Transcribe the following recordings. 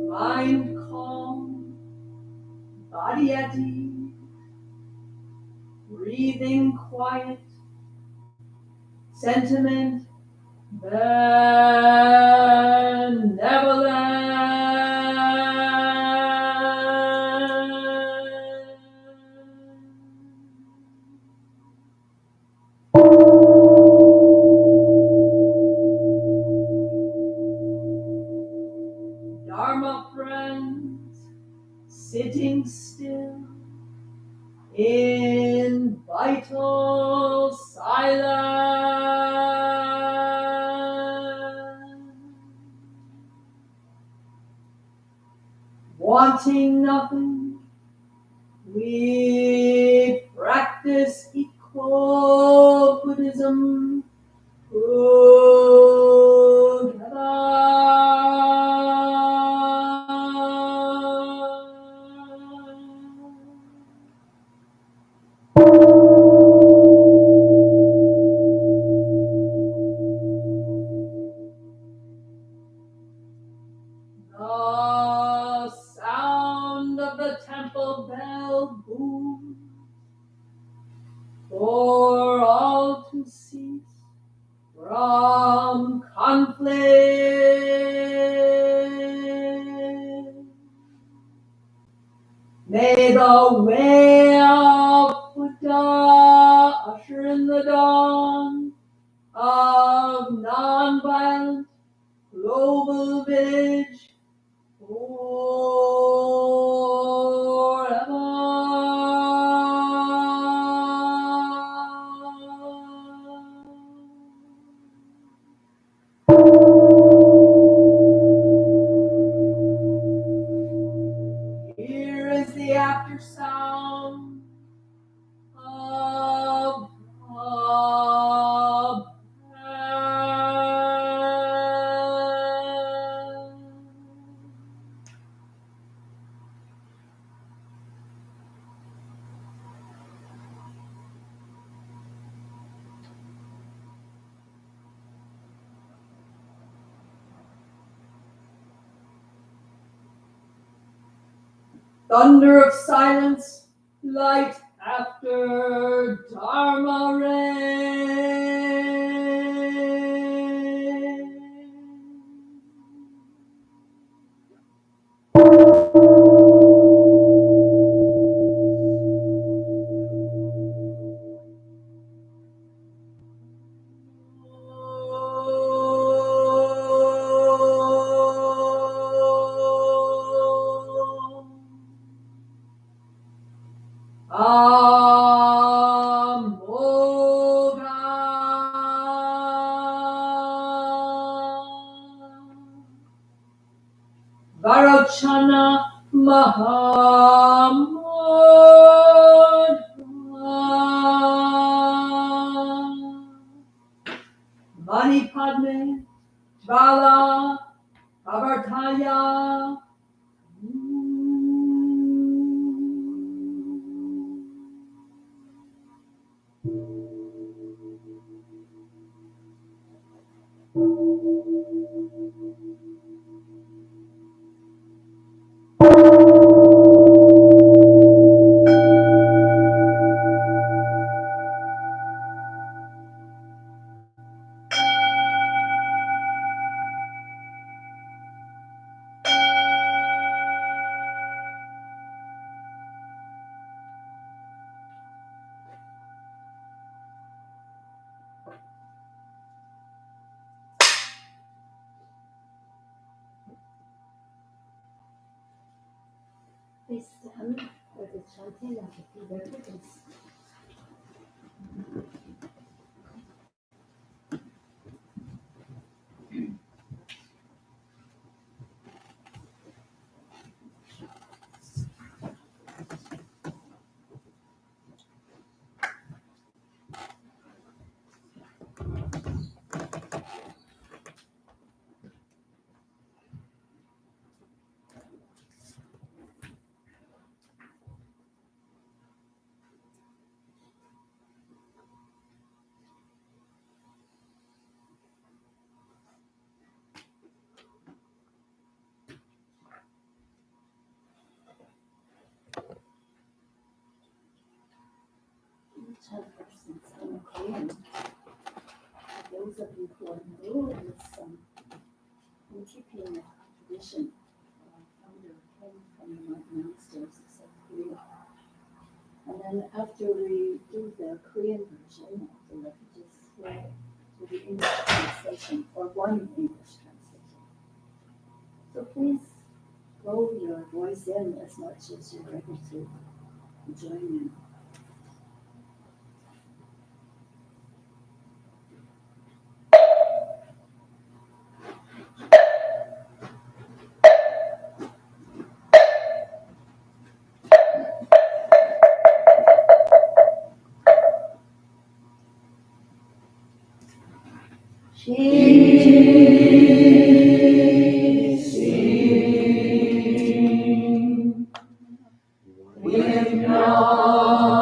Mind calm, body at ease, breathing quiet, sentiment benevolent. Dharma friends, sitting still in vital silence, wanting nothing, we practice eco-Buddhism The sound of the temple bell booms for all to cease from conflict. May the way of Buddha usher in the dawn of nonviolent global village forever. Here is the after sound of a thunder of silence, light after Dharma rain. Varochana Mahamudra Mani Padme Jvala Avartaya Please stand for the chanting of the Peter Buddhas. Chant first in Korean. For those of you who are new in this, in keeping the tradition, our founder came from the monasteries of South Korea. And then after we do the Korean version of the refugees here, to the English translation, or one English translation. So please blow your voice in as much as you're ready to join in. Sing with no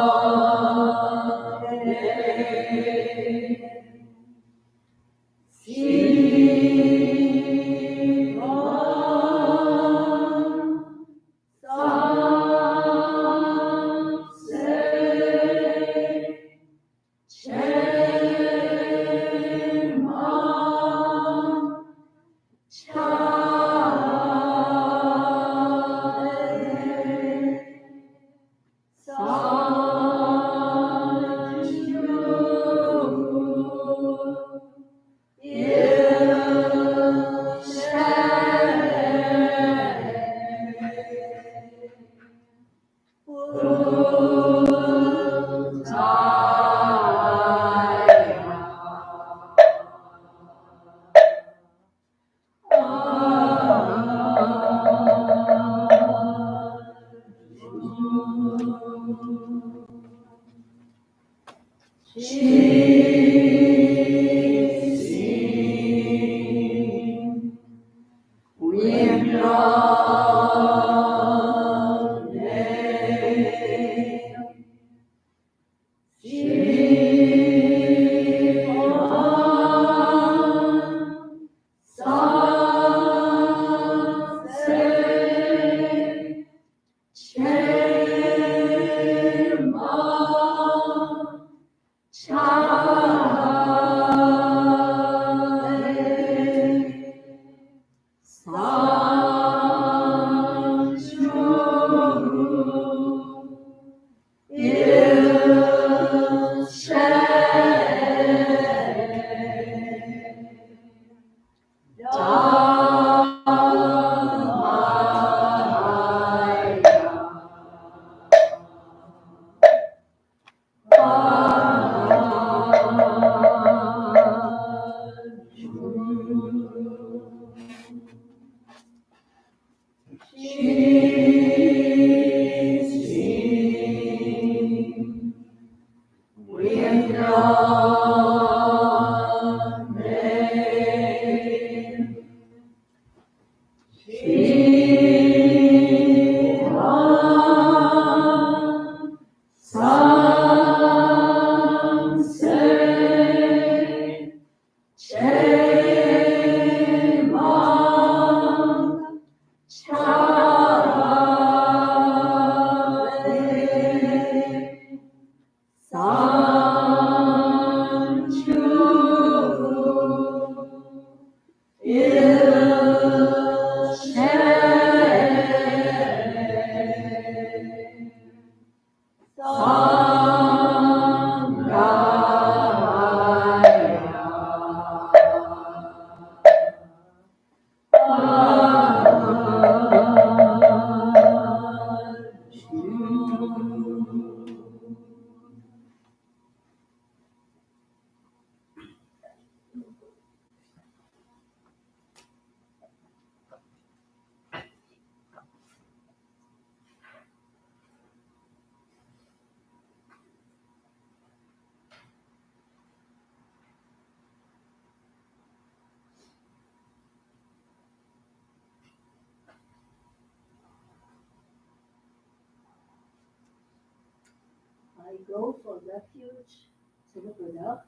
I go for refuge to the Buddha.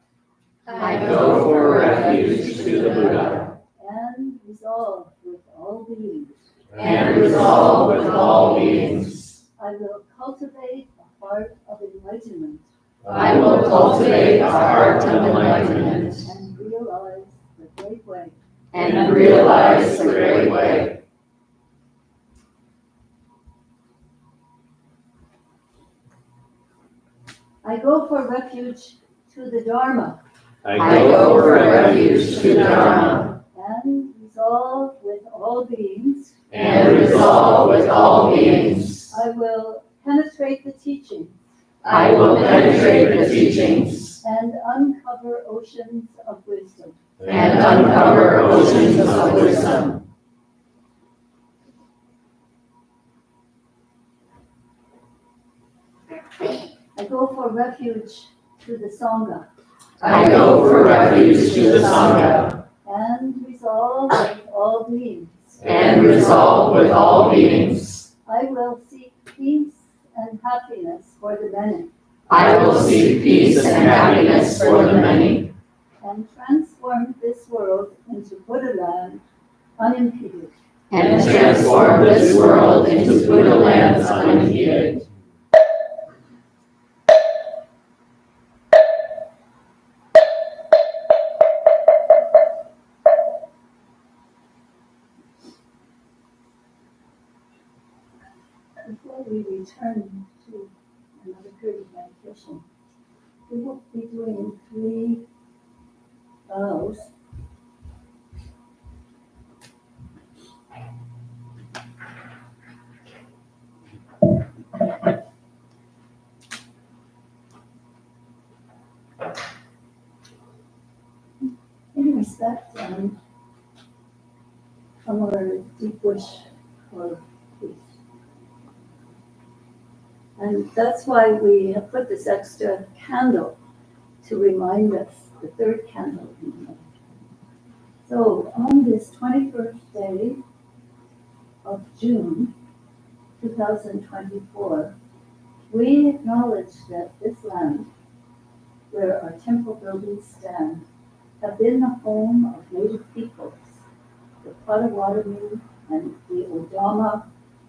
I go for refuge to the Buddha. And resolve with all beings. And resolve with all beings. I will cultivate a heart of enlightenment. I will cultivate a heart of enlightenment. And realize the great way. And realize the great way. I go for refuge to the Dharma. I go for refuge to the Dharma. And resolve with all beings. And resolve with all beings. I will penetrate the teachings. I will penetrate the teachings. And uncover oceans of wisdom. And uncover oceans of wisdom. I go for refuge to the Sangha. I go for refuge to the Sangha. And resolve with all beings. And resolve with all beings. I will seek peace and happiness for the many. I will seek peace and happiness for the many. And transform this world into Buddha land unimpeded. And transform this world into Buddha lands unimpeded. Before we return to another period of meditation, we will be doing 3 vows. In respect and from our deep wish for peace. And that's why we have put this extra candle to remind us, the 3rd candle. So on this 21st day June 2024, we acknowledge that this land, where our temple buildings stand, have been the home of native peoples, the Potawatomi and the Odama,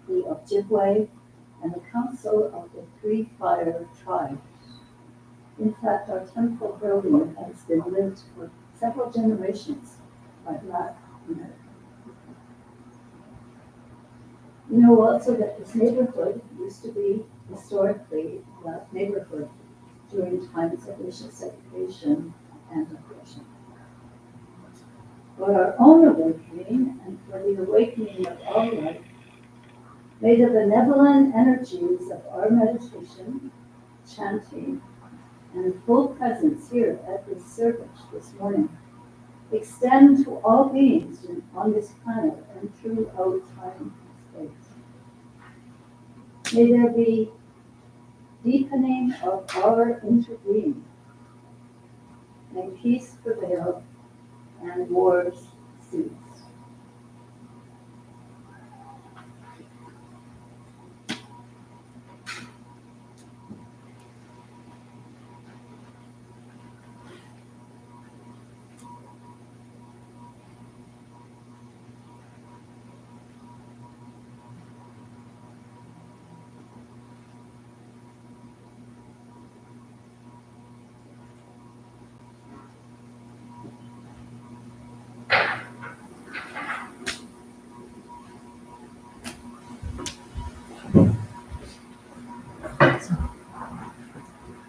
the Ojibwe, and the Council of the Three Fire Tribes. In fact, our temple building has been lived for several generations by Black Americans. You know also that this neighborhood used to be historically a Black neighborhood during times of racial segregation and oppression. For our own awakening and for the awakening of all life, may the benevolent energies of our meditation, chanting, and full presence here at this service this morning extend to all beings on this planet and throughout time and space. May there be deepening of our interbeing. May peace prevail and wars cease.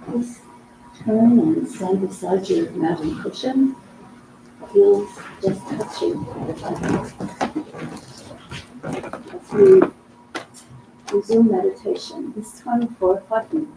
Please turn and stand beside your imagined cushion. Feels just touching the body. As we resume meditation, this time for 5 minutes.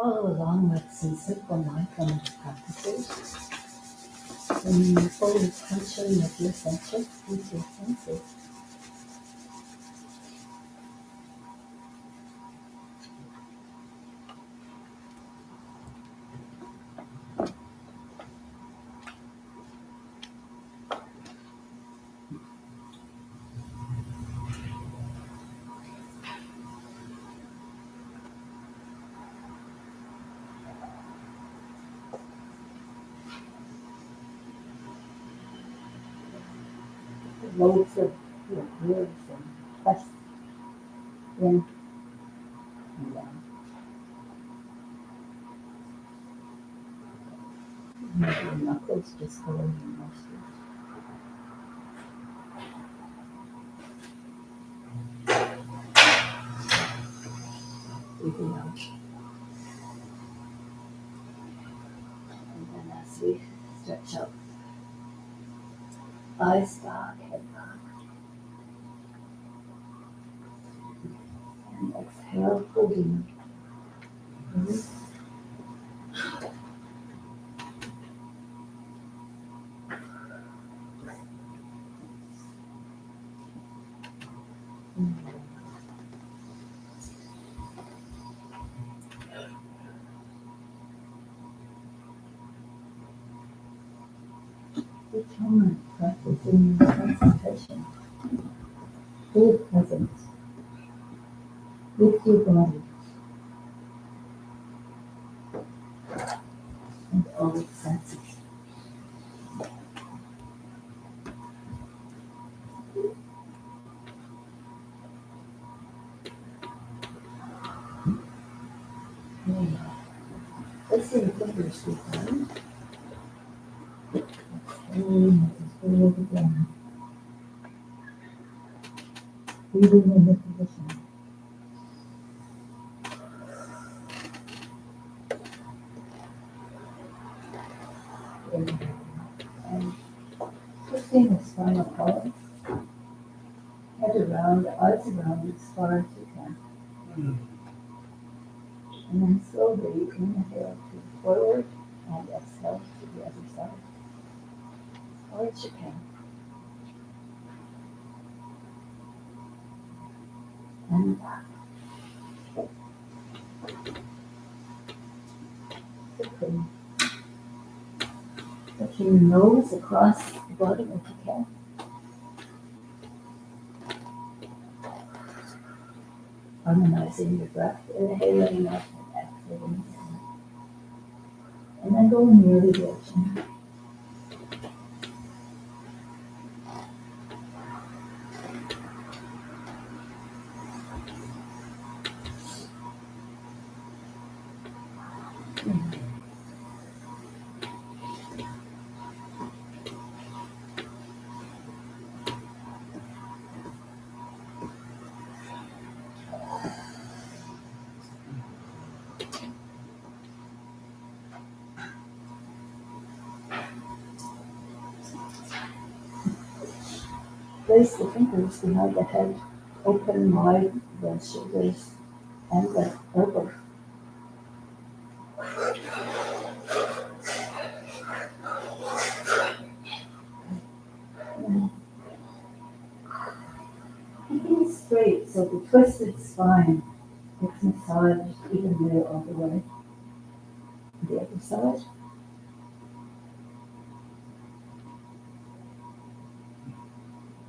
follow along with some simple mindfulness practices. When you fully attention with your senses, use your senses. The lobes of your ears and press in and down. Maybe your knuckles just go in your nostrils. Breathing out. And then as we stretch out, eyes back, head back. And exhale, holding. Release. Each moment practicing concentration, full presence with your body and all its senses. Placing your fingers behind. Exhaling as you hold again. Breathing in the position. And twisting the spinal column, head around, eyes around as far as you can. And then slowly inhale to forward and exhale to the other side. As far as you can. And back. Quickly. Touching your nose across the bottom if you can. Harmonizing your breath, inhaling up and exhaling down. And then go in the other direction. Place the fingers behind the head, open wide the shoulders and the elbows. Keeping it straight so the twisted spine gets massaged evenly all the way. The other side.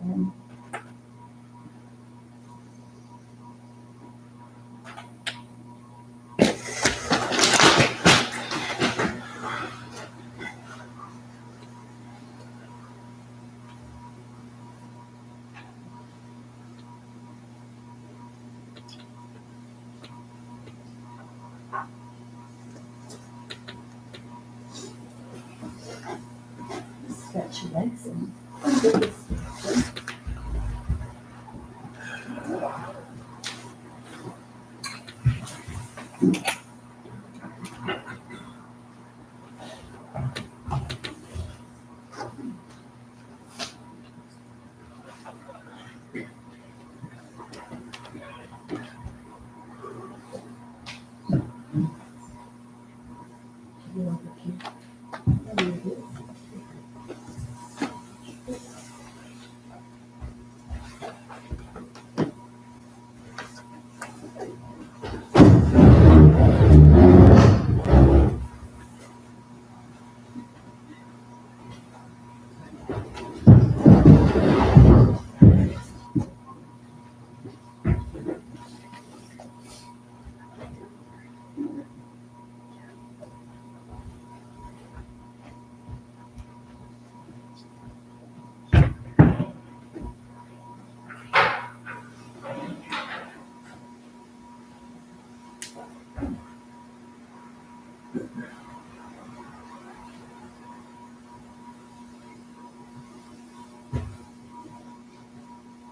And stretch your legs and do this stretching.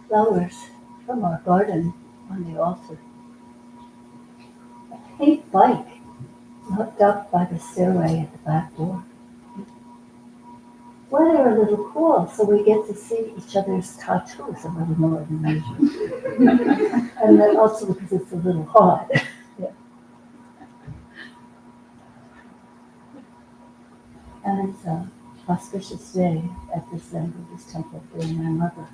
Flowers from our garden on the altar. A pink bike hooked up by the stairway at the back door. Weather a little cool, so we get to see each other's tattoos a little more than usual. And then also because it's a little hot. Yeah. And it's a auspicious day at this Zen Buddhist temple for my mother.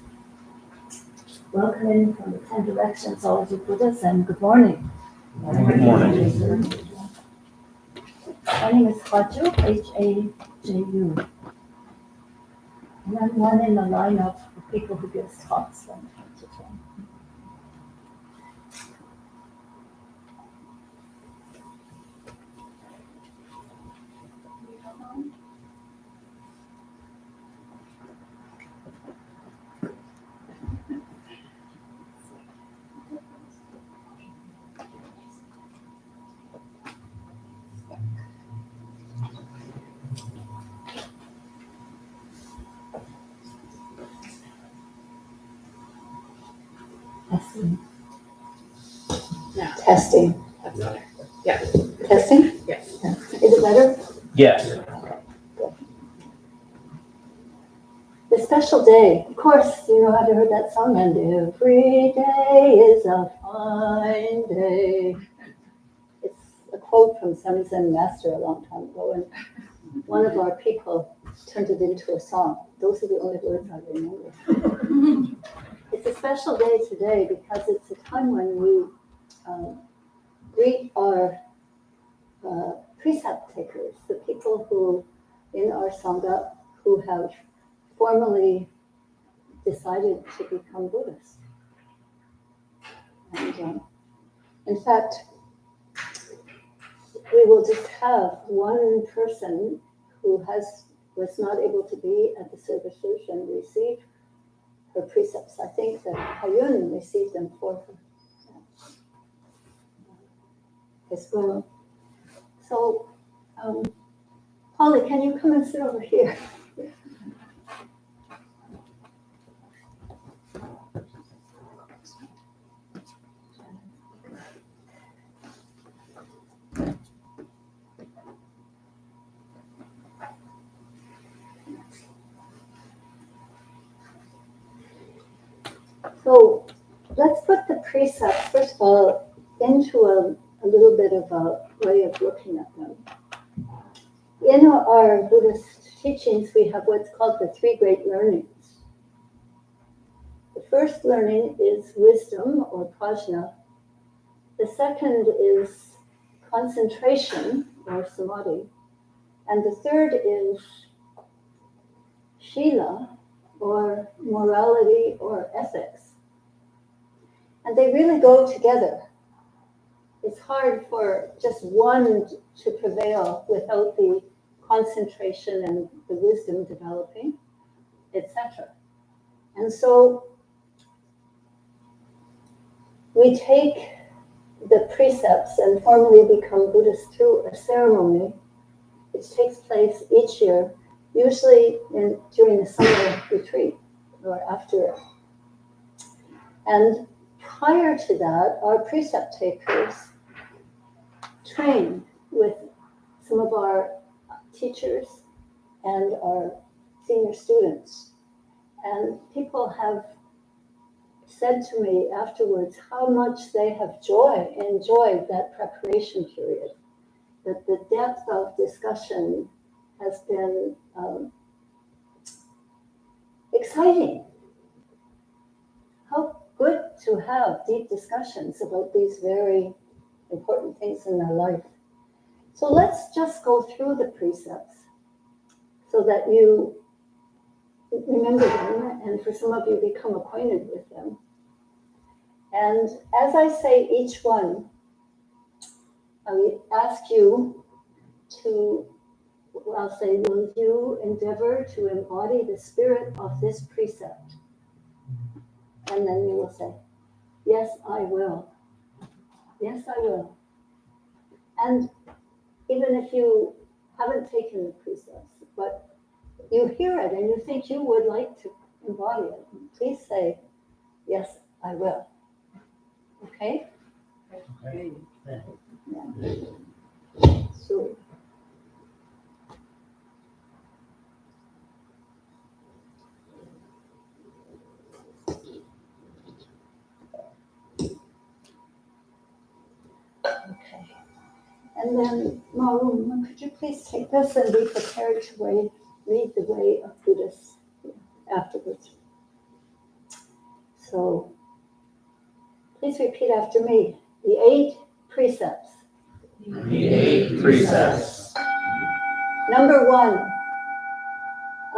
Welcome in from the 10 directions, all of you Buddhas, and good morning. Good morning. My name is Haju, Haju. And I'm one in the lineup of people who gives talks from time to time. Testing. No. Testing. That's better. Yeah. Testing? Yes. Is it better? Yes. The special day. Of course, you know, have you heard that song? And every day is a fine day. It's a quote from some Zen master a long time ago, and one of our people turned it into a song. Those are the only words I remember. It's a special day today because it's a time when we greet our precept takers, the people who, in our Sangha, who have formally decided to become Buddhists. And in fact, we will just have one person who was not able to be at the services and receive her precepts. I think that Hayun received them for her as well. So, Polly, can you come and sit over here? So let's put the precepts, first of all, into a little bit of a way of looking at them. In our Buddhist teachings, we have what's called the three great learnings. The first learning is wisdom or prajna. The second is concentration or samadhi. And the third is shila or morality or ethics. And they really go together. It's hard for just one to prevail without the concentration and the wisdom developing, etc. And so we take the precepts and formally become Buddhists through a ceremony which takes place each year, usually during the summer retreat or after it. And prior to that, our precept takers train with some of our teachers and our senior students. And people have said to me afterwards how much they have enjoyed that preparation period, that the depth of discussion has been exciting. How good to have deep discussions about these very important things in our life. So let's just go through the precepts so that you remember them, and for some of you, become acquainted with them. And as I say each one, I will ask you to, I'll say, will you endeavor to embody the spirit of this precept? And then you will say, yes, I will. Yes, I will. And even if you haven't taken the precepts, but you hear it and you think you would like to embody it, please say, yes, I will. Okay? Okay. So, okay. And then, Maroon, could you please take this and be prepared to read the Way of Buddhists afterwards? So, please repeat after me. The 8 precepts. The 8 precepts. Number 1,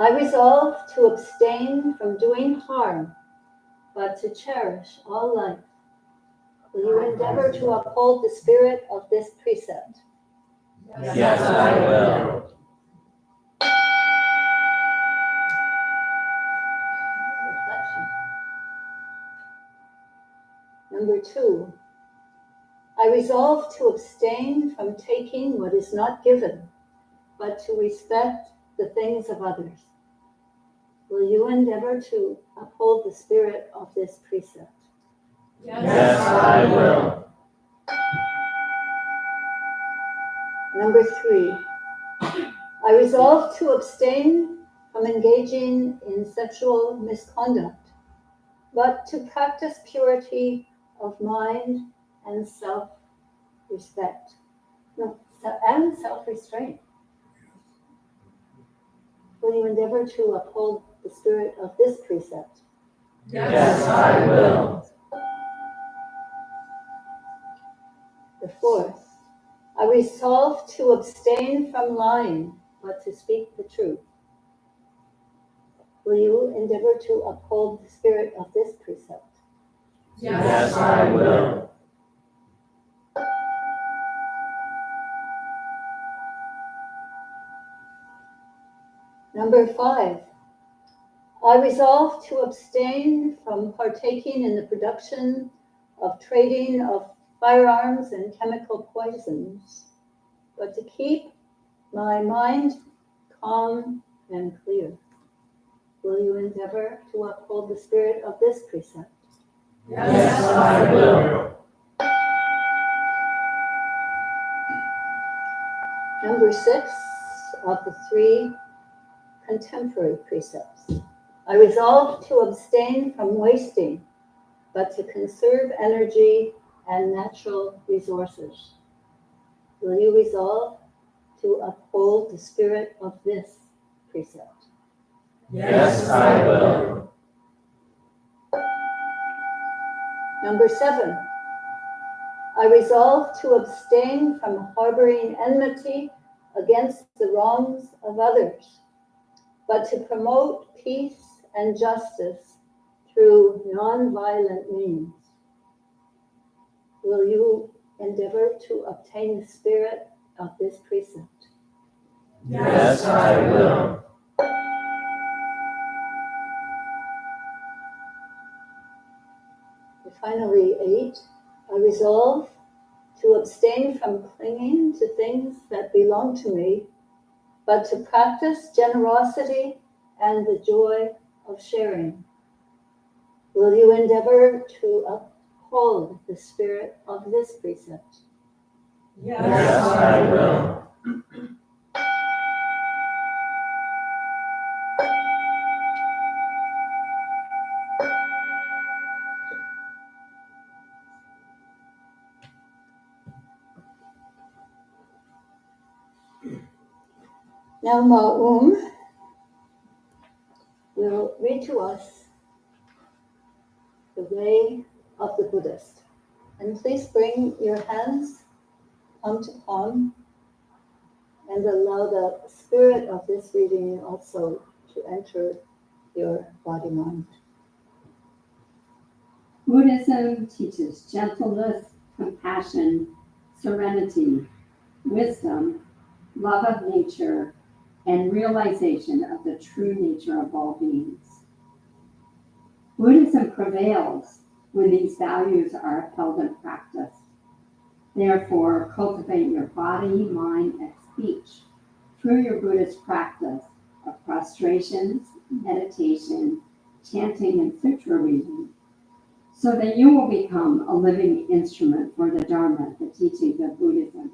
I resolve to abstain from doing harm, but to cherish all life. Will you endeavor to uphold the spirit of this precept? Yes, I will. Reflection. Number 2, I resolve to abstain from taking what is not given, but to respect the things of others. Will you endeavor to uphold the spirit of this precept? Yes, I will. Number 3, I resolve to abstain from engaging in sexual misconduct, but to practice purity of mind and self-respect. And self-restraint. Will you endeavor to uphold the spirit of this precept? Yes, I will. The 4th, I resolve to abstain from lying, but to speak the truth. Will you endeavor to uphold the spirit of this precept? Yes, I will. Number 5, I resolve to abstain from partaking in the production of trading of firearms and chemical poisons, but to keep my mind calm and clear. Will you endeavor to uphold the spirit of this precept? Yes, I will. Number 6 of the 3 contemporary precepts. I resolve to abstain from wasting, but to conserve energy and natural resources. Will you resolve to uphold the spirit of this precept? Yes, I will. Number 7, I resolve to abstain from harboring enmity against the wrongs of others, but to promote peace and justice through non-violent means. Will you endeavor to obtain the spirit of this precept? Yes, I will. And finally, 8, I resolve to abstain from clinging to things that belong to me, but to practice generosity and the joy of sharing. Will you endeavor to uphold the spirit of this precept? Yes, I will. Now Ma'um will read to us the way of the Buddhist. And please bring your hands palm to palm and allow the spirit of this reading also to enter your body mind. Buddhism teaches gentleness, compassion, serenity, wisdom, love of nature, and realization of the true nature of all beings. Buddhism prevails when these values are upheld and practiced. Therefore, cultivate your body, mind, and speech through your Buddhist practice of prostrations, meditation, chanting, and sutra reading, so that you will become a living instrument for the Dharma, the teachings of Buddhism.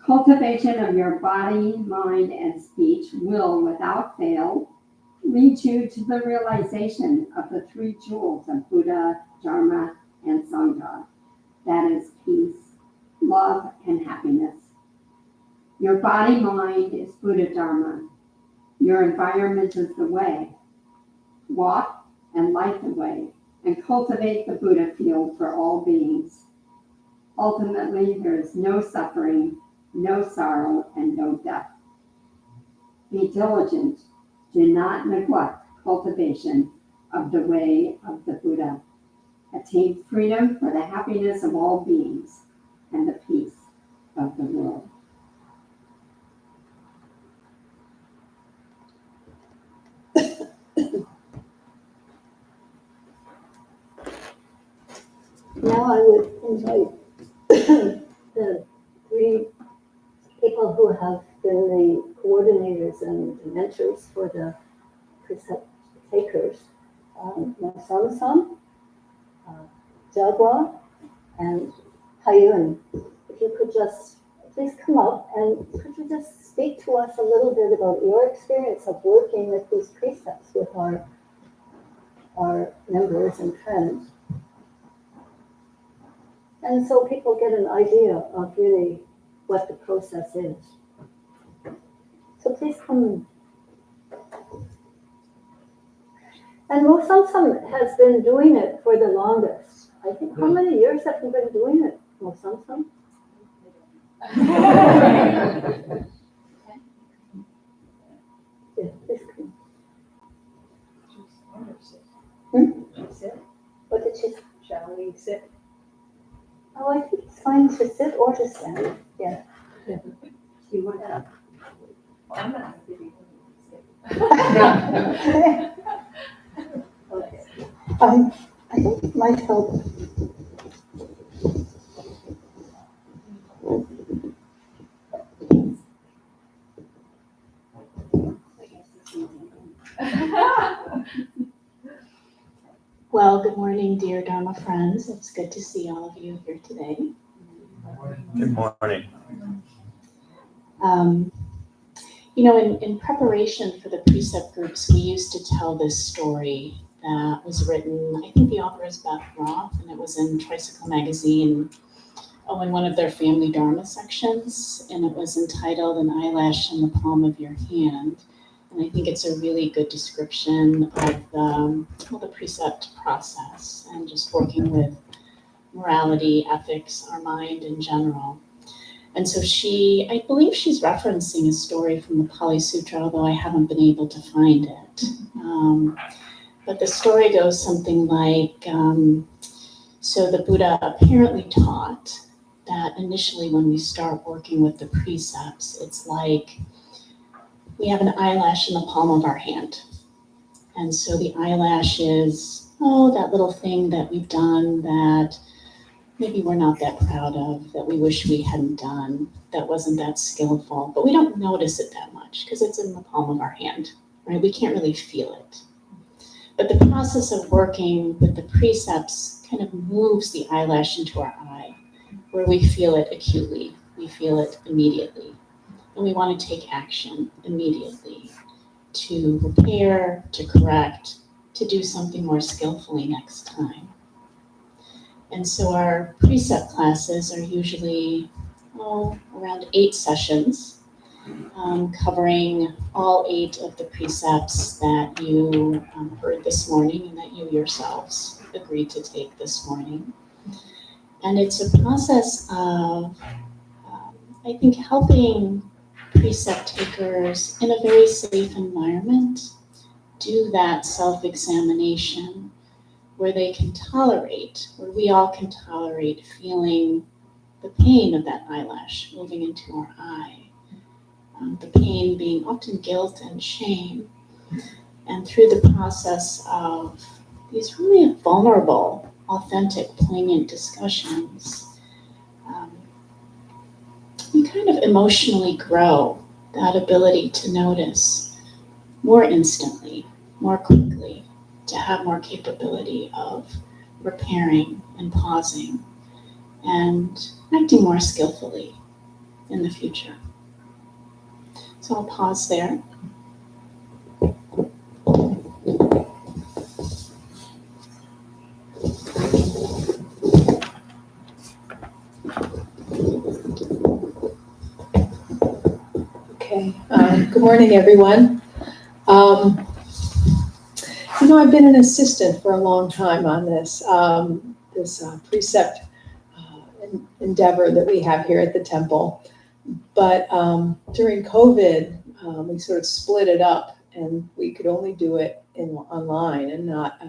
Cultivation of your body, mind, and speech will, without fail, lead you to the realization of the three jewels of Buddha, Dharma, and Sangha. That is peace, love, and happiness. Your body, mind is Buddha Dharma. Your environment is the way. Walk and light the way, and cultivate the Buddha field for all beings. Ultimately, there is no suffering, no sorrow, and no death. Be diligent. Do not neglect cultivation of the way of the Buddha. Attain freedom for the happiness of all beings and the peace of the world. Now I would invite the three people who have been the coordinators and the mentors for the precept takers, Masama-san, Jagwa, and Hayun. If you could just please come up and could you just speak to us a little bit about your experience of working with these precepts with our members and friends. And so people get an idea of really what the process is. So please come. And Mosamsam has been doing it for the longest. I think, how many years have you been doing it, Mosamsam? Yeah, please come. What did she say? Shall we sit? Oh, I think it's fine to sit or to stand. Yeah. Do you want to? I'm not sitting. Okay. I think it might help. Well, good morning, dear Dharma friends. It's good to see all of you here today. Good morning. In preparation for the precept groups, we used to tell this story that was written, I think the author is Beth Roth, and it was in Tricycle Magazine, in one of their family Dharma sections, and it was entitled An Eyelash in the Palm of Your Hand. And I think it's a really good description of the precept process and just working with morality, ethics, our mind in general. And so I believe she's referencing a story from the Pali Sutra, although I haven't been able to find it. But the story goes something like, so the Buddha apparently taught that initially when we start working with the precepts, it's like we have an eyelash in the palm of our hand. And so the eyelash is, that little thing that we've done that maybe we're not that proud of, that we wish we hadn't done, that wasn't that skillful, but we don't notice it that much because it's in the palm of our hand, right? We can't really feel it. But the process of working with the precepts kind of moves the eyelash into our eye, where we feel it acutely, we feel it immediately. And we want to take action immediately to repair, to correct, to do something more skillfully next time. And so our precept classes are usually around 8 sessions, covering all 8 of the precepts that you heard this morning and that you yourselves agreed to take this morning. And it's a process of, I think, helping precept takers in a very safe environment do that self-examination where they can tolerate, where we all can tolerate feeling the pain of that eyelash moving into our eye. The pain being often guilt and shame. And through the process of these really vulnerable, authentic, poignant discussions, we kind of emotionally grow that ability to notice more instantly, more quickly, to have more capability of repairing and pausing and acting more skillfully in the future. So I'll pause there. Okay, good morning, everyone. I've been an assistant for a long time on this precept endeavor that we have here at the temple. But during COVID, we sort of split it up, and we could only do it online and not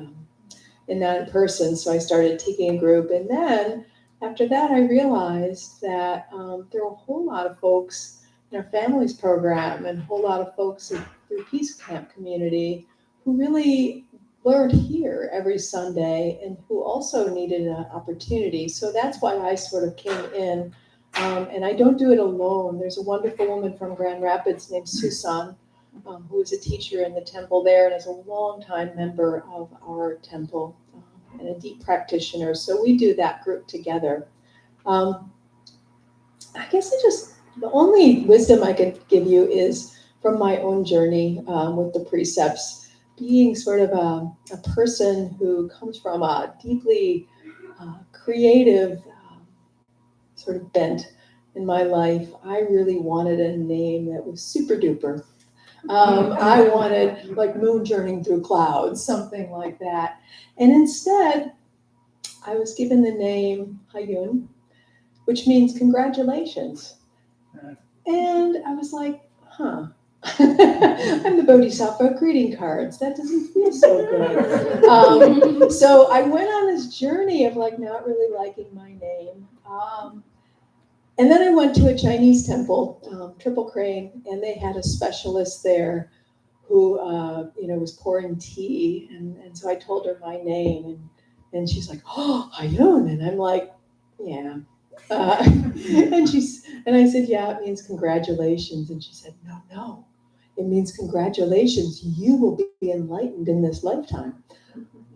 in person. So I started taking a group, and then after that, I realized that there were a whole lot of folks in our families program and a whole lot of folks through Peace Camp community who really learned here every Sunday and who also needed an opportunity. So that's why I sort of came in. And I don't do it alone. There's a wonderful woman from Grand Rapids named Susan, who is a teacher in the temple there and is a longtime member of our temple and a deep practitioner. So we do that group together. I guess the only wisdom I could give you is from my own journey with the precepts, being sort of a person who comes from a deeply creative sort of bent in my life. I really wanted a name that was super duper. I wanted like moon journeying through clouds, something like that. And instead, I was given the name Hayun, which means congratulations. And I was like, I'm the Bodhisattva greeting cards. That doesn't feel so good. So I went on this journey of like not really liking my name. And then I went to a Chinese temple, Triple Crane, and they had a specialist there who, was pouring tea. And so I told her my name, and she's like, oh, Hayun. And I'm like, yeah. And I said, yeah, it means congratulations. And she said, no, it means congratulations. You will be enlightened in this lifetime.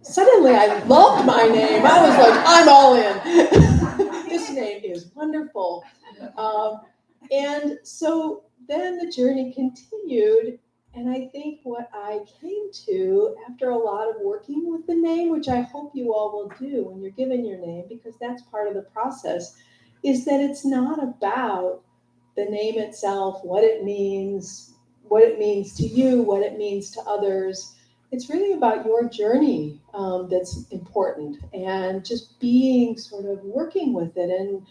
Suddenly I loved my name. I was like, I'm all in. This name is wonderful. And so then the journey continued. And I think what I came to after a lot of working with the name, which I hope you all will do when you're given your name, because that's part of the process, is that it's not about the name itself, what it means to you, what it means to others. It's really about your journey that's important, and just being sort of working with it and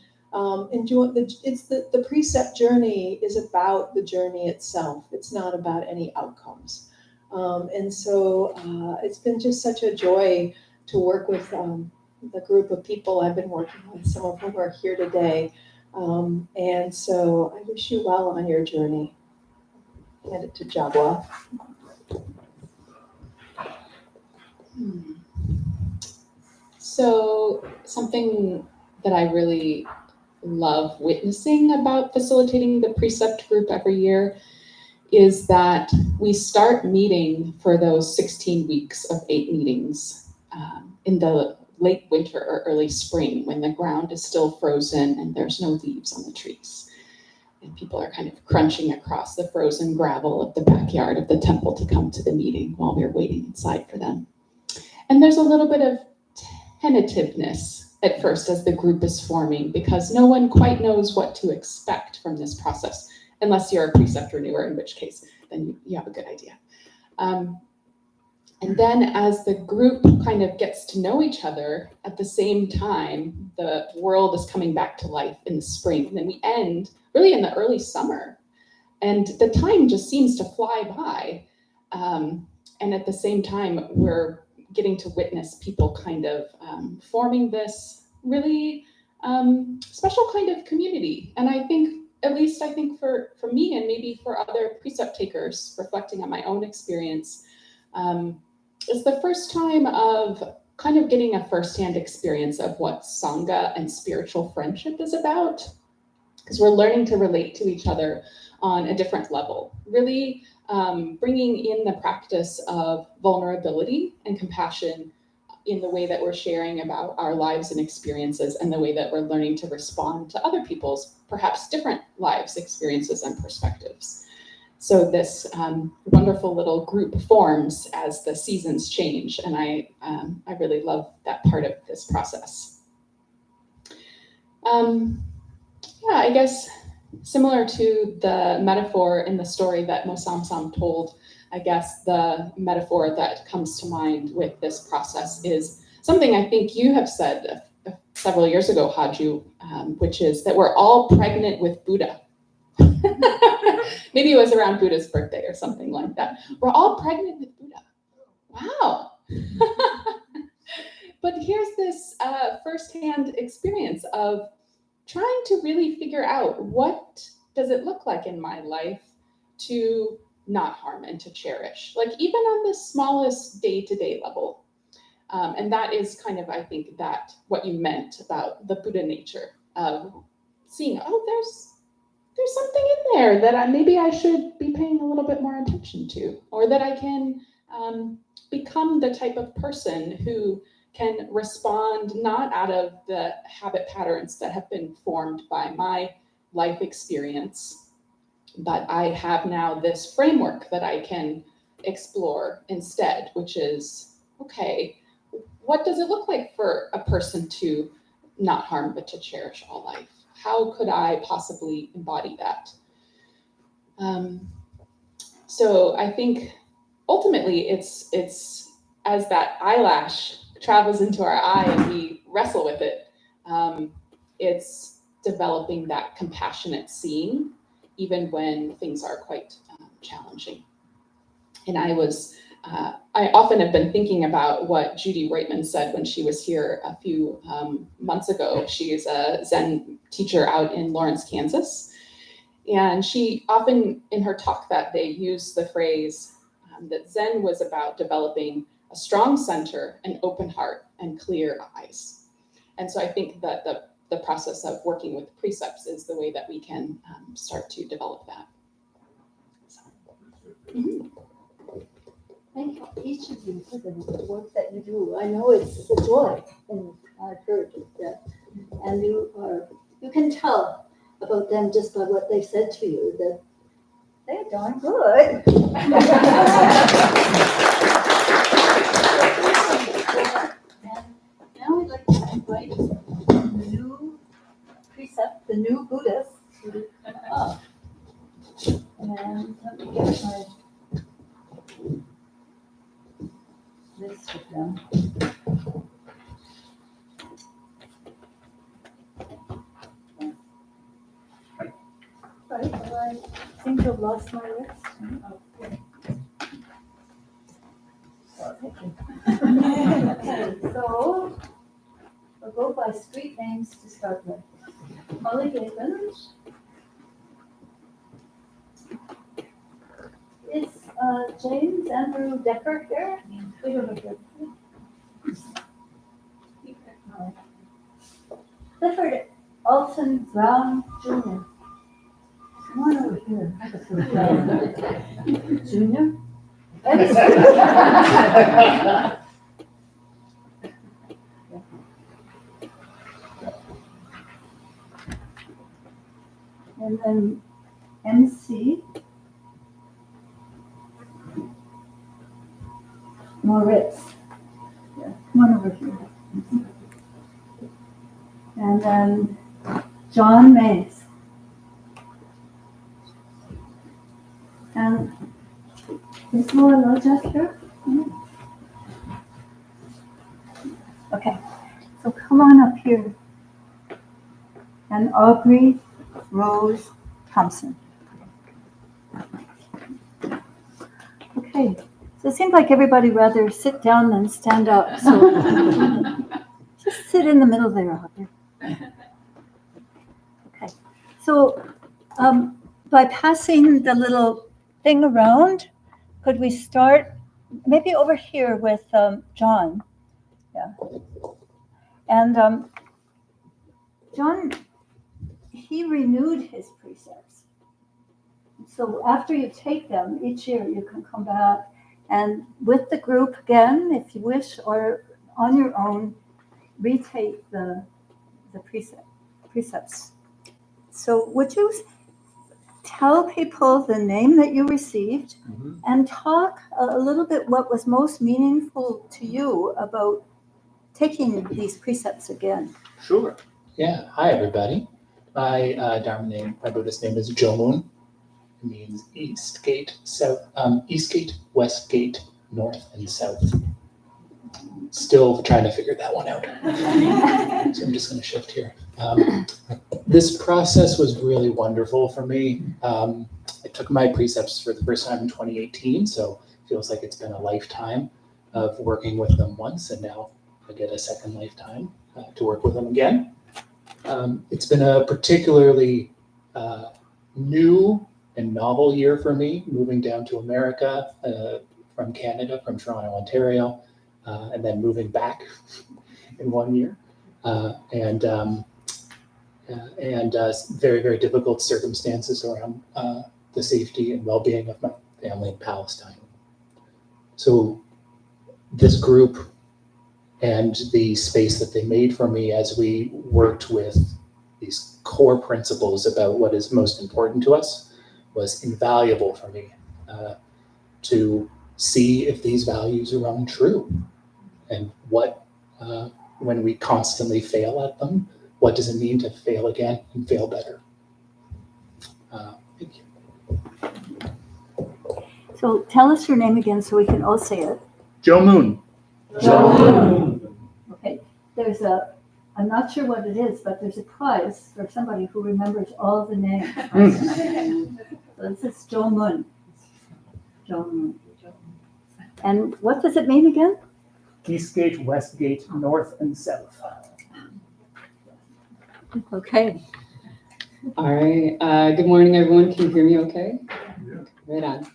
enjoy the precept journey is about the journey itself. It's not about any outcomes. And so it's been just such a joy to work with the group of people I've been working with, some of whom are here today. And so I wish you well on your journey. Hand it to Jabwa. So something that I really love witnessing about facilitating the precept group every year is that we start meeting for those 16 weeks of 8 meetings in the late winter or early spring when the ground is still frozen and there's no leaves on the trees. And people are kind of crunching across the frozen gravel of the backyard of the temple to come to the meeting while we're waiting inside for them. And there's a little bit of tentativeness at first as the group is forming, because no one quite knows what to expect from this process, unless you're a precept renewer, in which case then you have a good idea. And then as the group kind of gets to know each other, at the same time, the world is coming back to life in the spring. And then we end really in the early summer. And the time just seems to fly by. And at the same time, we're getting to witness people kind of forming this really special kind of community. And I think, at least I think for me and maybe for other precept takers, reflecting on my own experience, it's the first time of kind of getting a firsthand experience of what Sangha and spiritual friendship is about, because we're learning to relate to each other on a different level, really bringing in the practice of vulnerability and compassion in the way that we're sharing about our lives and experiences, and the way that we're learning to respond to other people's perhaps different lives, experiences, and perspectives. So this wonderful little group forms as the seasons change, and I really love that part of this process. Yeah, I guess similar to the metaphor in the story that Mo Samsam told, I guess the metaphor that comes to mind with this process is something I think you have said several years ago, Haju, which is that we're all pregnant with Buddha. Maybe it was around Buddha's birthday or something like that. We're all pregnant with Buddha. Wow. But here's this firsthand experience of trying to really figure out, what does it look like in my life to not harm and to cherish, like even on the smallest day-to-day level. And that is kind of, I think, that what you meant about the Buddha nature of seeing, oh, there's something in there that maybe I should be paying a little bit more attention to, or that I can become the type of person who can respond not out of the habit patterns that have been formed by my life experience, but I have now this framework that I can explore instead, which is, okay, what does it look like for a person to not harm but to cherish all life? How could I possibly embody that? So I think ultimately it's as that eyelash travels into our eye and we wrestle with it, it's developing that compassionate seeing, even when things are quite challenging. And I often have been thinking about what Judy Reitman said when she was here a few months ago. She is a Zen teacher out in Lawrence, Kansas. And she often, in her talk that day, used the phrase that Zen was about developing a strong center, an open heart, and clear eyes. And so I think that the process of working with precepts is the way that we can start to develop that. So. Mm-hmm. Thank each of you for the work that you do. I know it's a joy, and I've heard that. And you can tell about them just by what they said to you, that they're darn good. And now I'd like to invite the new precept, the new Buddhist, to come up. And let me get my list of them. Right, well, I seem to have lost my list. Okay. Okay, so we'll go by street names to start with. Molly Gavins. Is James Andrew Decker here? We don't know. Clifford Alton Brown Jr. Come on over here. Junior? And then MC Moritz. Yeah, come on over here. And then John Mays. And is Laura Lojack here? Okay, so come on up here. And Aubrey Rose Thompson. Okay, So it seems like everybody rather sit down than stand up. So just sit in the middle there, Audrey. Okay. So by passing the little thing around, could we start maybe over here with John? Yeah. And John, he renewed his precepts. So after you take them, each year you can come back and with the group again, if you wish, or on your own, retake the precepts. So would you tell people the name that you received and talk a little bit what was most meaningful to you about taking these precepts again? Sure. Yeah. Hi, everybody. My Dharma name, my Buddhist name is Jomun. It means East Gate, South, East Gate, West Gate, North, and South. Still trying to figure that one out. So I'm just going to shift here. This process was really wonderful for me. I took my precepts for the first time in 2018, so it feels like it's been a lifetime of working with them once, and now I get a second lifetime to work with them again. It's been a particularly new and novel year for me, moving down to America from Canada, from Toronto, Ontario, and then moving back in 1 year. And very, very difficult circumstances around the safety and well-being of my family in Palestine. So this group and the space that they made for me as we worked with these core principles about what is most important to us was invaluable for me to see if these values are untrue and what, when we constantly fail at them, what does it mean to fail again and fail better? Thank you. So tell us your name again so we can all say it. Joe Moon. Okay, there's I'm not sure what it is, but there's a prize for somebody who remembers all the names. So this is Joe Moon. Joe Moon. And what does it mean again? East Gate, West Gate, North and South. Okay. All right. Good morning, everyone. Can you hear me okay? Yeah. Right on.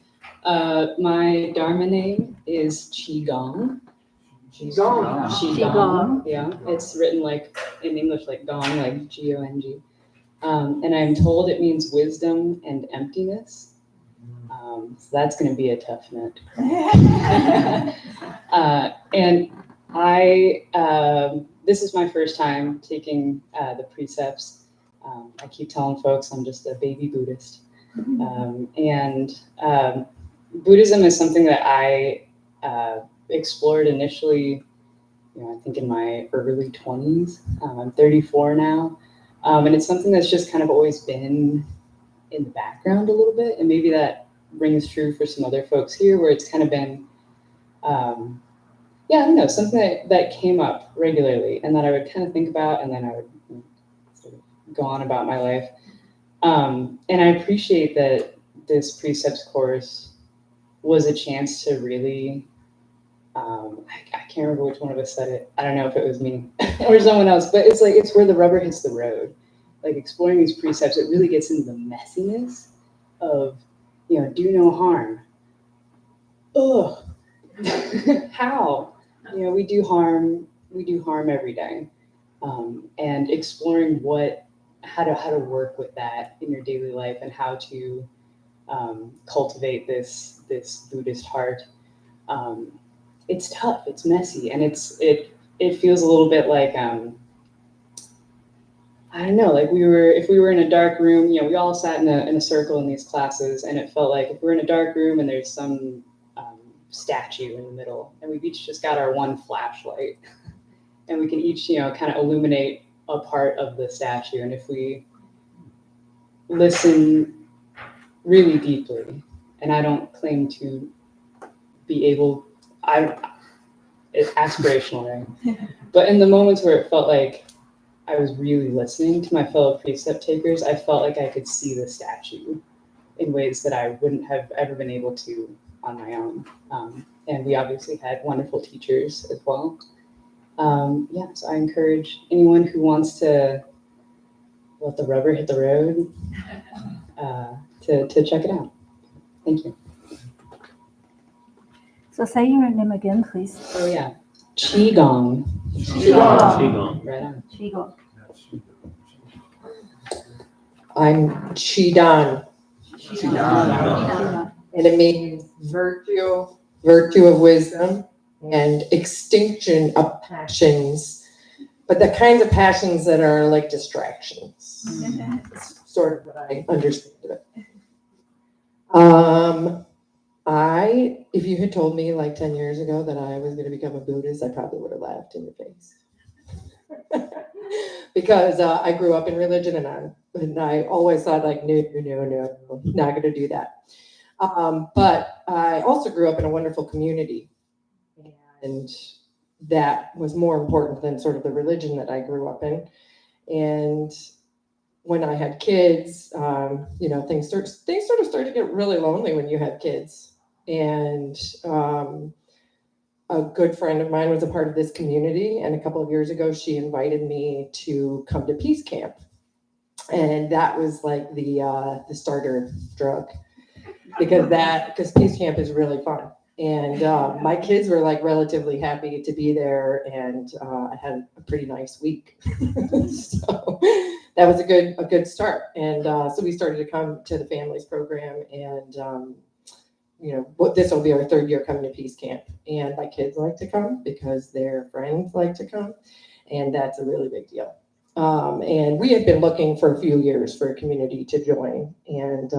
My Dharma name is Qigong. Qigong. Yeah. It's written like in English, like gong, like G-O-N-G. And I'm told it means wisdom and emptiness. So that's going to be a tough nut. And this is my first time taking the precepts. I keep telling folks I'm just a baby Buddhist. Buddhism is something that I explored initially, I think in my early 20s. I'm 34 now. And it's something that's just kind of always been in the background a little bit. And maybe that rings true for some other folks here where it's kind of been, something that came up regularly and that I would kind of think about, and then I would sort of go on about my life. And I appreciate that this precepts course was a chance to really, I can't remember which one of us said it. I don't know if it was me or someone else, but it's like, it's where the rubber hits the road. Like exploring these precepts, it really gets into the messiness of, do no harm. Ugh. How? We do harm every day. And exploring how to work with that in your daily life and how to cultivate this Buddhist heart. It's tough, it's messy, and it feels a little bit like, I don't know, like if we were in a dark room, we all sat in a circle in these classes, and it felt like if we're in a dark room and there's some statue in the middle, and we've each just got our one flashlight, and we can each, kind of illuminate a part of the statue. And if we listen really deeply, and I don't claim to be able, it's aspirational, right? But in the moments where it felt like I was really listening to my fellow precept takers, I felt like I could see the statue in ways that I wouldn't have ever been able to on my own. And we obviously had wonderful teachers as well. So I encourage anyone who wants to let the rubber hit the road to check it out. Thank you. So say your name again, please. Oh yeah, Qigong. Qigong. Right on. Qigong. I'm Qidan, Qigong. and it means virtue of wisdom, and extinction of passions, but the kinds of passions that are like distractions. It's sort of what I understand of it. If you had told me like 10 years ago that I was going to become a Buddhist, I probably would have laughed in your face. Because I grew up in religion, and I always thought like, no, not going to do that. But I also grew up in a wonderful community, and that was more important than sort of the religion that I grew up in. And when I had kids, things sort of started to get really lonely when you have kids. And a good friend of mine was a part of this community, and a couple of years ago, she invited me to come to Peace Camp, and that was like the starter drug, because Peace Camp is really fun, and my kids were like relatively happy to be there, and I had a pretty nice week, so that was a good start, and so we started to come to the families program, and this will be our third year coming to Peace Camp, and my kids like to come because their friends like to come, and that's a really big deal. And we had been looking for a few years for a community to join, and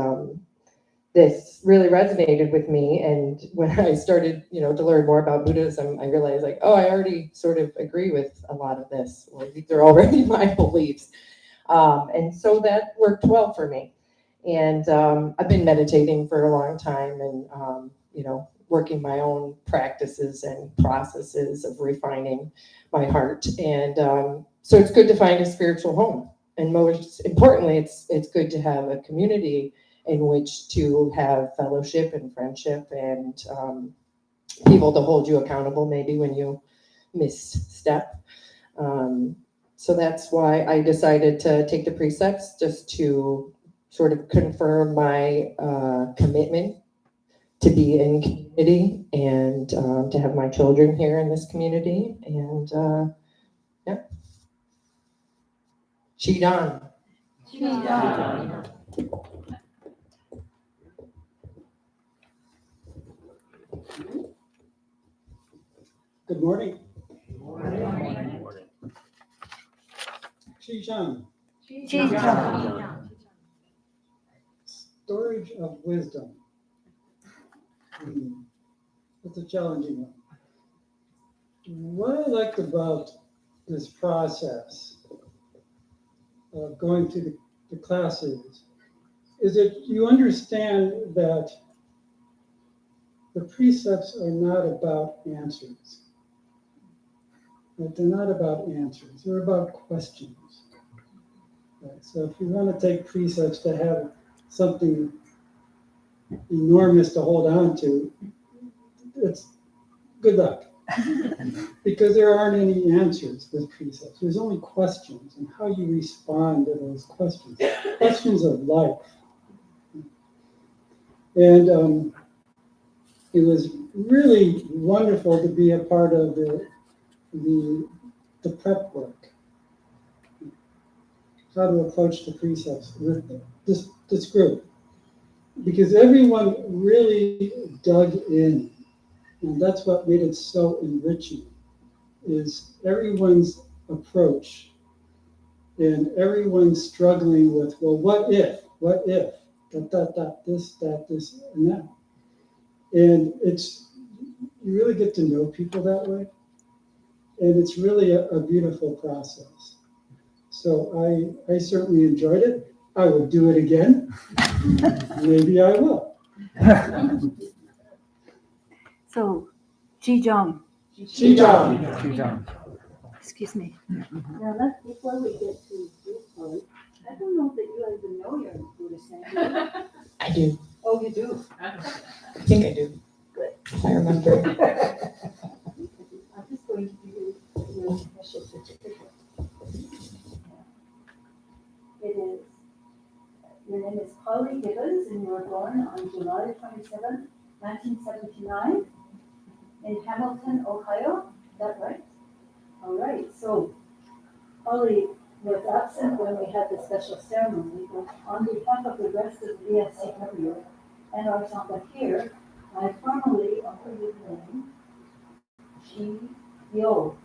this really resonated with me. And when I started, to learn more about Buddhism, I realized like, oh, I already sort of agree with a lot of this, or these are already my beliefs, and so that worked well for me. And I've been meditating for a long time, and working my own practices and processes of refining my heart. And so it's good to find a spiritual home. And most importantly, it's good to have a community in which to have fellowship and friendship, and people to hold you accountable maybe when you misstep. So that's why I decided to take the precepts, just to sort of confirm my commitment to be in community, and to have my children here in this community. And Qidan. Good morning. Morning. Qigong, Qigong. storage of wisdom. It's a challenging one. What I liked about this process of going to the classes is that you understand that the precepts are not about answers. That they're not about answers, they're about questions. Right? So if you want to take precepts to have something enormous to hold on to, it's good luck. Because there aren't any answers with precepts. There's only questions and how you respond to those questions. Questions of life. And it was really wonderful to be a part of the prep work. How to approach the precepts with this group. Because everyone really dug in. And that's what made it so enriching, is everyone's approach and everyone's struggling with, well, what if, this, and that. And you really get to know people that way. And it's really a beautiful process. So I certainly enjoyed it. I would do it again. Maybe I will. So, Qigong. Qigong. Excuse me. Now, before we get to this part, I don't know that you even know you're a Buddhist. I do. Oh, you do? I think I do. if I remember. I'm just going to give you your special certificate. It is, your name is Polly Gibbons, and you were born on July 27, 1979, in Hamilton, Ohio. Is that right? All right, so Polly was absent when we had the special ceremony, but on behalf of the rest of the VFCW and our sangha here, I formally offer you the name Chi Yo,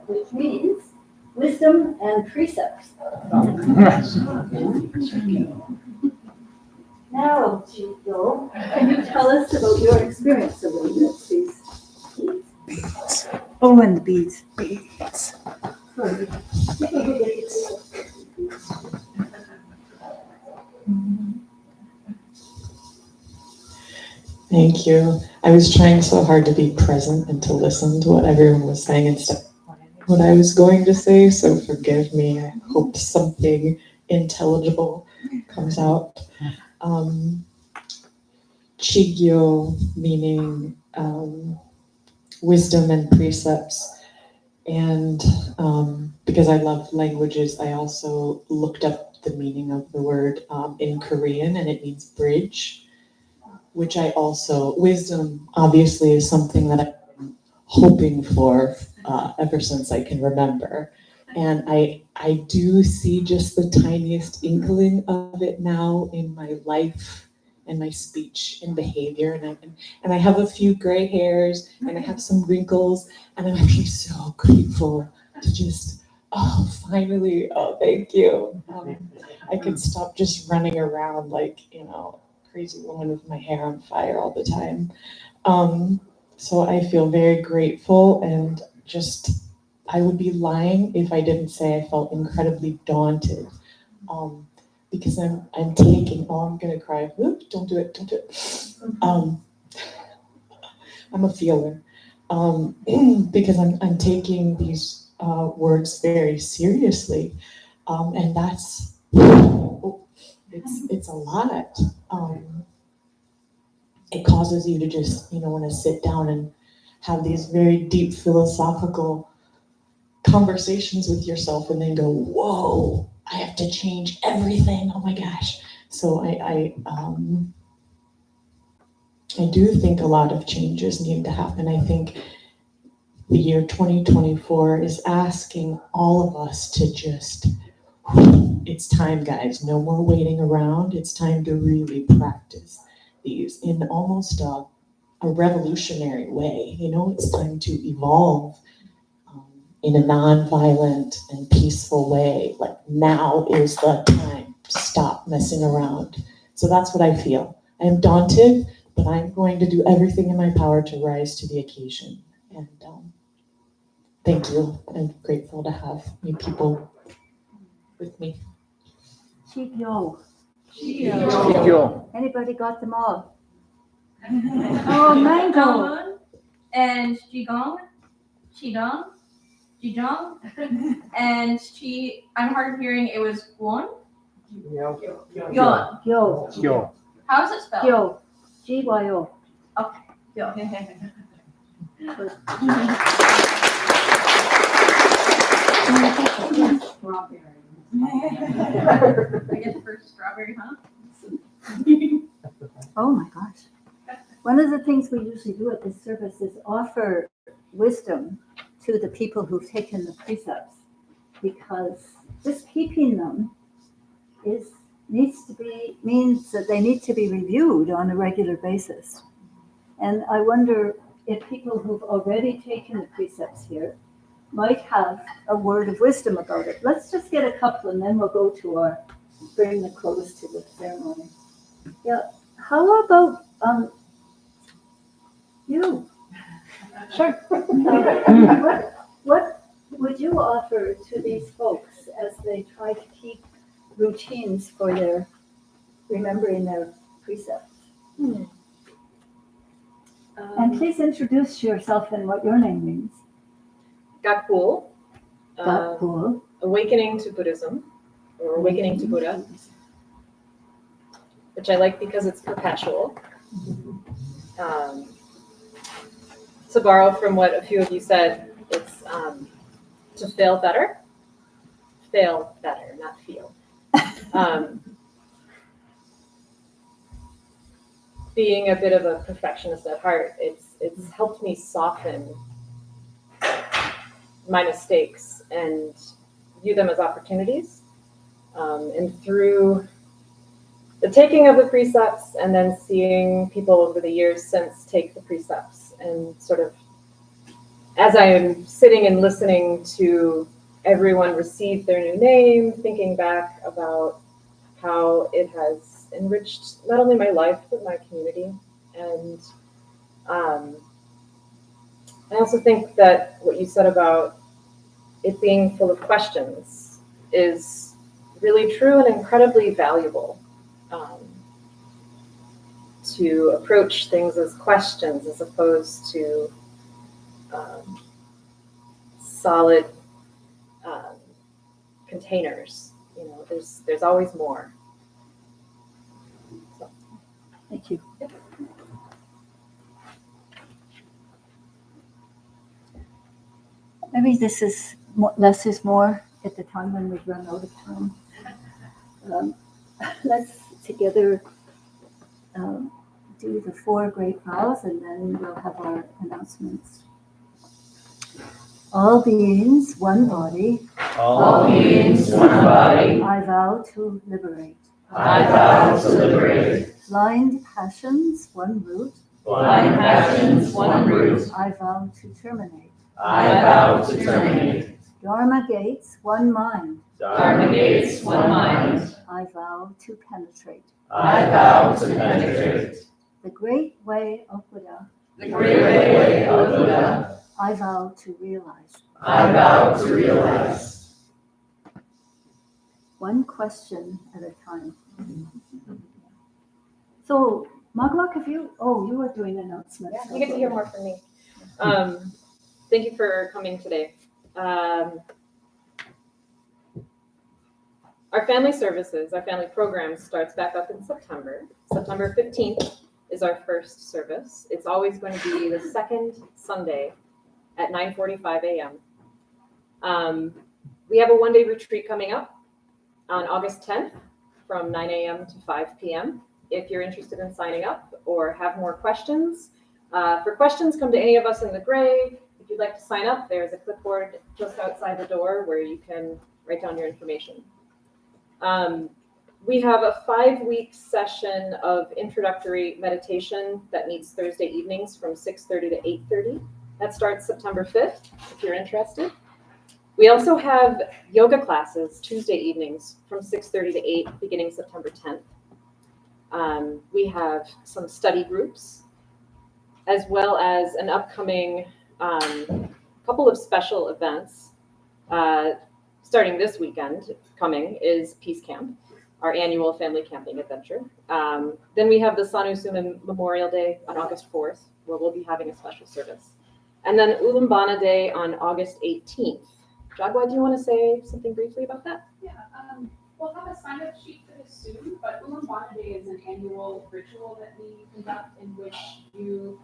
which means wisdom and precepts. Now, Chi Yo, can you tell us about your experience of these beads? Oh, and the beads. Sorry. Thank you. I was trying so hard to be present and to listen to what everyone was saying instead of what I was going to say, so forgive me. I hope something intelligible comes out. Chigyo meaning wisdom and precepts. And because I love languages, I also looked up the meaning of the word in Korean, and it means bridge, which I also, wisdom obviously is something that I've been hoping for ever since I can remember. And I do see just the tiniest inkling of it now in my life and my speech and behavior. And I have a few gray hairs and I have some wrinkles, and I'm actually so grateful to just, finally, thank you. I could stop just running around like, crazy woman with my hair on fire all the time. So I feel very grateful, and just, I would be lying if I didn't say I felt incredibly daunted. Because I'm taking, I'm gonna cry. Oop, don't do it. I'm a feeler. Because I'm taking these words very seriously. And that's, it's a lot. It causes you to just, want to sit down and have these very deep philosophical conversations with yourself and then go, whoa, I have to change everything. Oh my gosh. So I do think a lot of changes need to happen. I think the year 2024 is asking all of us to just, it's time, guys. No more waiting around. It's time to really practice these in almost a revolutionary way. It's time to evolve in a non-violent and peaceful way. Like, now is the time to stop messing around. So that's what I feel. I am daunted, but I'm going to do everything in my power to rise to the occasion. And thank you. I'm grateful to have you people with me. Chigyo. Chigyo. Anybody got them all? Oh, mango. And Qigong, Qigong, Qigong, and Qi, I'm hard of hearing, it was Guan? Yon. Gyo. Yo. How is it spelled? Gyo. G-Y-O. Yo. Strawberry. I get the first strawberry, huh? Oh my gosh. One of the things we usually do at this service is offer wisdom to the people who've taken the precepts, because just keeping them means that they need to be reviewed on a regular basis. And I wonder if people who've already taken the precepts here might have a word of wisdom about it. Let's just get a couple and then we'll go to bring the close to the ceremony. Yeah, how about you? Sure. What would you offer to these folks as they try to keep routines for their remembering their precepts? And please introduce yourself and what your name means. Gakul, Cool. awakening to Buddhism, or awakening to Buddha, which I like because it's perpetual. to borrow from what a few of you said, it's to fail better. Fail better, not feel. Being a bit of a perfectionist at heart, it's helped me soften my mistakes and view them as opportunities. And through the taking of the precepts and then seeing people over the years since take the precepts, and sort of as I am sitting and listening to everyone receive their new name, thinking back about how it has enriched not only my life, but my community. And I also think that what you said about it being full of questions is really true and incredibly valuable. To approach things as questions as opposed to solid containers. You know, there's always more. So. Thank you. Yep. Maybe this is less is more at the time when we've run out of time. Let's together do the 4 great vows, and then we'll have our announcements. All beings, one body. All beings, one body. I vow to liberate. I vow to liberate. Blind passions, one root. Blind passions, one root. I vow to terminate. I vow to terminate. Dharma gates, one mind. Dharma gates, one mind. I vow to penetrate. I vow to penetrate. The great way of Buddha. The great way of Buddha. I vow to realize. I vow to realize. One question at a time. So, Maglak, you were doing announcements. Yeah, you get to hear more from me. Thank you for coming today. Our family services, our family program starts back up in September. September 15th is our first service. It's always going to be the second Sunday at 9:45 a.m. We have a one-day retreat coming up on August 10th from 9 a.m. to 5 p.m. If you're interested in signing up or have more questions, for questions, come to any of us in the gray. If you'd like to sign up, there's a clipboard just outside the door where you can write down your information. We have a 5-week session of introductory meditation that meets Thursday evenings from 6:30 to 8:30. That starts September 5th, if you're interested. We also have yoga classes Tuesday evenings from 6:30 to 8, beginning September 10th. We have some study groups, as well as an upcoming couple of special events. Starting this weekend, coming is Peace Camp, our annual family camping adventure. Then we have the San Usuma Memorial Day on August 4th, where we'll be having a special service. And then Ulumbana Day on August 18th. Jagwa, do you want to say something briefly about that? Yeah, we'll have a sign-up sheet for this soon, but Ulumbana Day is an annual ritual that we conduct in which you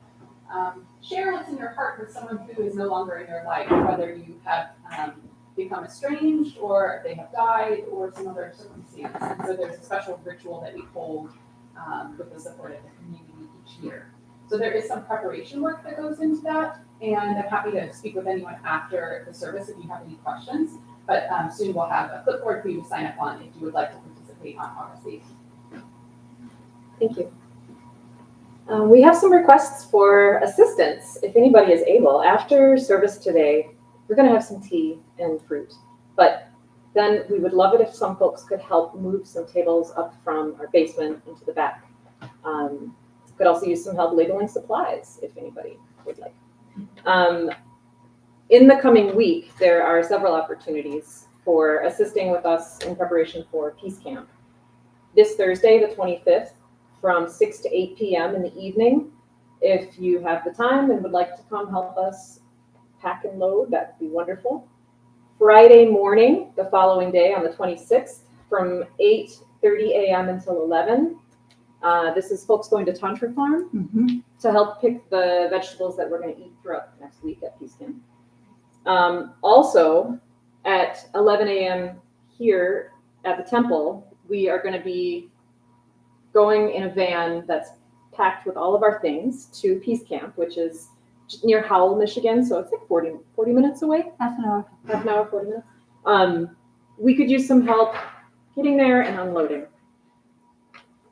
share what's in your heart with someone who is no longer in your life, whether you have become estranged or they have died or some other circumstance. And so there's a special ritual that we hold with the support of the community each year. So there is some preparation work that goes into that, and I'm happy to speak with anyone after the service if you have any questions. But soon we'll have a clipboard for you to sign up on if you would like to participate on August 8th. Thank you. We have some requests for assistance, if anybody is able. After service today, we're going to have some tea and fruit. But then we would love it if some folks could help move some tables up from our basement into the back. Could also use some help labeling supplies, if anybody would like. In the coming week, there are several opportunities for assisting with us in preparation for Peace Camp. This Thursday, the 25th, from 6 to 8 p.m. in the evening. If you have the time and would like to come help us pack and load, that would be wonderful. Friday morning, the following day on the 26th, from 8:30 a.m. until 11. This is folks going to Tantra Farm Mhm. to help pick the vegetables that we're going to eat throughout the next week at Peace Camp. Also, at 11 a.m. here at the temple, we are going to be going in a van that's packed with all of our things to Peace Camp, which is near Howell, Michigan. So it's like 40 minutes away. Half an hour. Half an hour, 40 minutes. We could use some help getting there and unloading.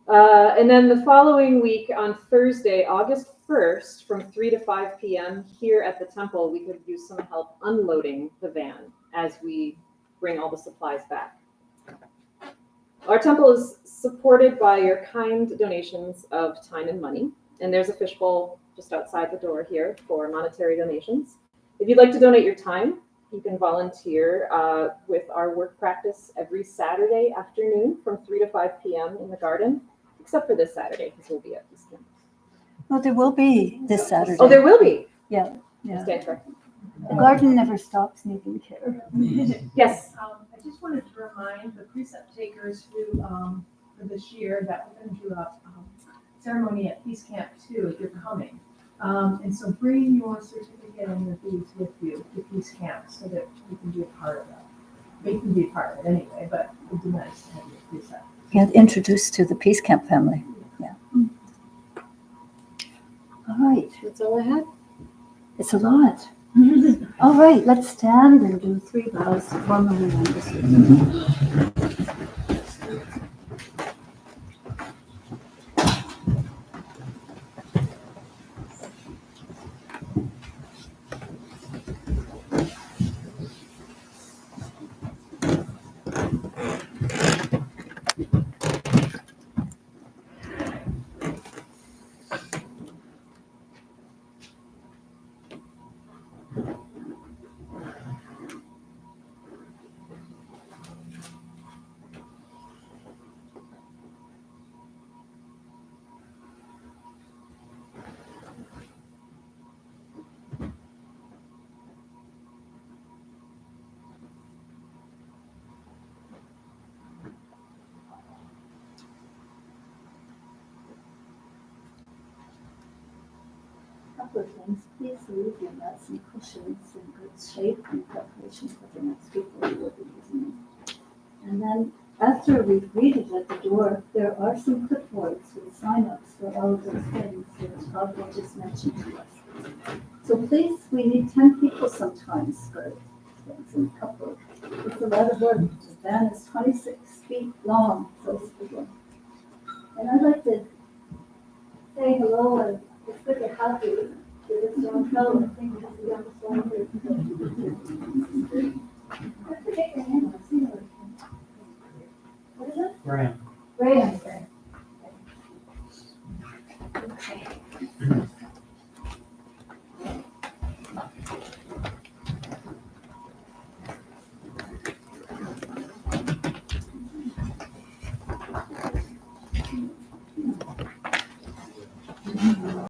And then the following week on Thursday, August 1st, from 3 to 5 p.m. here at the temple, we could use some help unloading the van as we bring all the supplies back. Our temple is supported by your kind donations of time and money, and there's a fishbowl just outside the door here for monetary donations. If you'd like to donate your time, you can volunteer with our work practice every Saturday afternoon from 3 to 5 p.m. in the garden, except for this Saturday because we'll be at Peace Camp. Well, there will be this Saturday. Oh, there will be. Yeah. Stand correct. The garden never stops needing care. Yes. I just wanted to remind the precept takers who, for this year, that we're going to do a ceremony at Peace Camp too, if you're coming. And so bring your certificate and your beads with you to Peace Camp so that you can be a part of that. You can be a part of it anyway, but it'd be nice to have your precept. Get introduced to the Peace Camp family. Yeah. All right. That's all I had. It's a lot. All right, let's stand and do 3 vows to formally end this meeting. Couple of things. Please leave your mats and cushions in good shape in preparation for the next people who will be using them. And then after we've greeted at the door, there are some clipboards with sign-ups for all of those things that Todd will just mentioned to us. So please, we need 10 people sometimes for things in a couple. It's a lot of work. The van is 26 feet long, so it's a big one. And I'd like to say hello and it's good to have you to this young fellow. I think he's the youngest one here. I forget your name. I've seen it. What is it? Graham. Graham. Okay.